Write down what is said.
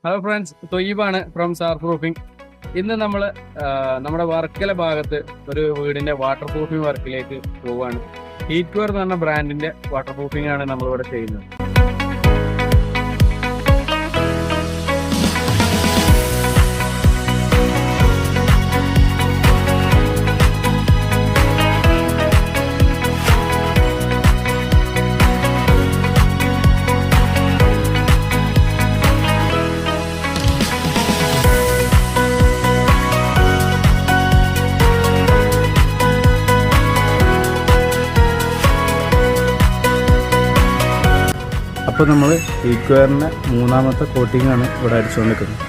Hello friends, തൊയ്യബാണ് from sir proofing. ഇന്ന് നമ്മൾ നമ്മുടെ വർക്കല ഭാഗത്ത് ഒരു വീടിന്റെ വാട്ടർ പ്രൂഫിംഗ് വർക്കിലേക്ക് പോവുകയാണ്. ഹീറ്റ് വെയർ എന്ന് പറഞ്ഞ ബ്രാൻഡിന്റെ വാട്ടർ പ്രൂഫിംഗ് ആണ് നമ്മളിവിടെ ചെയ്യുന്നത്. അപ്പോൾ നമ്മൾ ഹീറ്റ് വെയറിൻ്റെ മൂന്നാമത്തെ കോട്ടിംഗ് ആണ് ഇവിടെ അടിച്ചുകൊണ്ടിരിക്കുന്നത്.